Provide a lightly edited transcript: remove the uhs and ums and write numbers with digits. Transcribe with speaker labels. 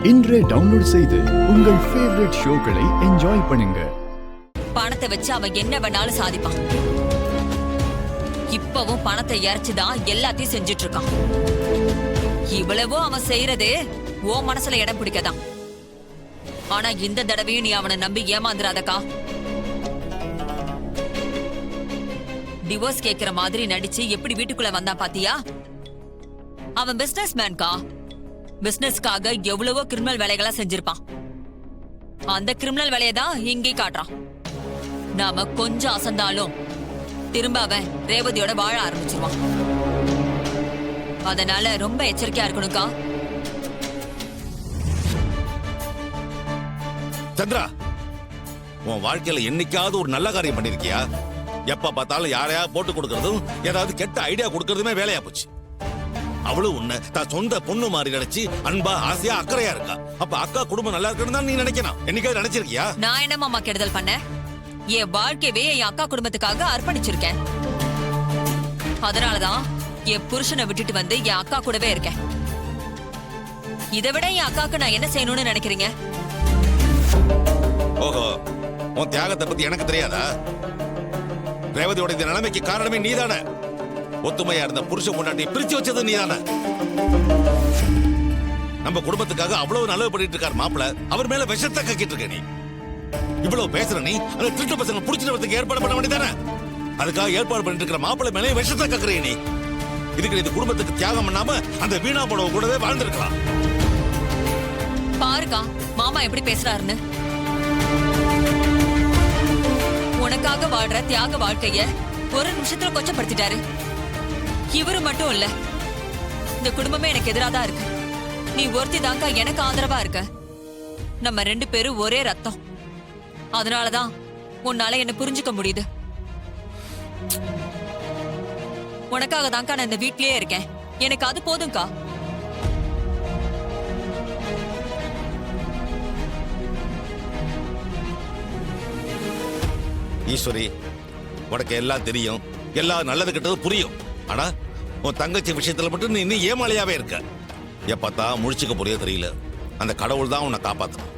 Speaker 1: இன்றே டவுன்லோட் செய்து உங்கள் ஃபேவரட் ஷோக்களை என்ஜாய் பண்ணுங்க.
Speaker 2: பணத்தை வச்சு அவன் என்ன வேணாலும் சாதிப்பான். இப்பவும் பணத்தை இறைச்சுதான் எல்லாத்தையும் செஞ்சுட்டு இருக்கான். இவ்வளவோ அவன் செய்யறது ஓ மனசுல இடம் பிடிக்கதான். ஆனா இந்த தடவையும் நீ அவனை நம்பி ஏமாந்துராதக்கா. டிவோர்ஸ் கேக்குற மாதிரி நடிச்சு எப்படி வீட்டுக்குள்ள வந்தான் பாத்தியா? அவன் பிசினஸ் மேன்கா. பிசினஸ்க்காக எவ்வளவோ கிரிமினல் வேலைகளா செஞ்சிருப்பான். அந்த கிரிமினல் வேலையை தான் இங்கே காட்டுறான். நாம கொஞ்சம் அசந்தாலும் திரும்ப அவன் ரேவதியோட வாழ ஆரம்பிச்சிருவான். அதனால ரொம்ப எச்சரிக்கையா இருக்கணும்க்கா.
Speaker 3: சந்திரா, உன் வாழ்க்கையில என்னைக்காவது ஒரு நல்ல காரியம் பண்ணிருக்கியா? எப்ப பார்த்தாலும் யாரையா போட்டு கொடுக்கறதும் ஏதாவது கெட்ட ஐடியா கொடுக்கறதுமே வேலையா போச்சு. அவளும் உன்னை தான் சொந்த பொண்ணு மாதிரி நினைச்சு அன்பா ஆசையா அக்கறையா இருக்கா. அப்ப அக்கா குடும்பம் நல்லா இருக்கணும் தான் நீ நினைக்கணும். என்னைக்காவது நினைச்சிருக்கியா?
Speaker 2: நான் என்ன மாமா கெடுதல் பண்ண? என் வாழ்க்கையவே என் அக்கா குடும்பத்துக்காக அர்ப்பணிச்சிருக்கேன். அதனாலதான் என் புருஷனை விட்டுட்டு வந்து என் அக்கா கூடவே இருக்கேன். இதை விட என் அக்காக்கு நான் என்ன செய்யணும்னு நினைக்கிறீங்க?
Speaker 3: ஓஹோ, உன் தியாகத்தை பத்தி எனக்கு தெரியாதா? ரேவதியோட இந்த நிலைமைக்கு காரணமே நீதானே. ஒத்துமையா இருந்த புருஷன் கொண்டாட்டி பிரிச்சு வச்சது நீதானே. நம்ம குடும்பத்துக்காக அவ்வளவு நல்லது பண்ணிட்டு இருக்காரு மாப்பிள்ள. அவர் மேல விஷத்தை கக்கிட்டு இருக்க நீ. இவ்வளவு பேசுற நீ அந்த திருட்டு பசங்க புடிச்சிட்டு வரதுக்கு ஏற்பாடு பண்ண வேண்டியதானே. அதுக்காக ஏற்பாடு பண்ணிட்டு இருக்கிற மாப்பிள்ள மேலே விஷத்தை கக்குறீ நீ. இதுக்கு இது குடும்பத்துக்கு தியாகம் பண்ணாம அந்த வீணா போட கூடவே வாழ்ந்திருக்கலாம்.
Speaker 2: பாருக்கா மாமா எப்படி பேசுறாருன்னு. உனக்காக வாழ்ற தியாக வாழ்க்கைய ஒரு நிமிஷத்துல கொச்சப்படுத்திட்டாரு. இவரு மட்டும் இல்ல, இந்த குடும்பமே எனக்கு எதிராதான் இருக்கு. நீ ஒருத்தி தாக்கா எனக்கு ஆதரவா இருக்க. நம்ம ரெண்டு பேரும் ஒரே ரத்தம். அதனாலதான் உன்னால என்ன புரிஞ்சுக்க முடியுது. உனக்காக தான்க்கா நான் இந்த வீட்லயே இருக்கேன். எனக்கு அது போதும்க்கா.
Speaker 3: ஈஸ்வரி, உனக்கு எல்லாம் தெரியும், எல்லாம் நல்லது கெட்டது புரியும். ஆனா உன் தங்கச்சி விஷயத்துல மட்டும் நீ இன்னும் ஏமாளியாவே இருக்க. எப்பத்தான் முழிச்சுக்க புரிய தெரியல. அந்த கடவுள் தான் உன்னை காப்பாத்தணும்.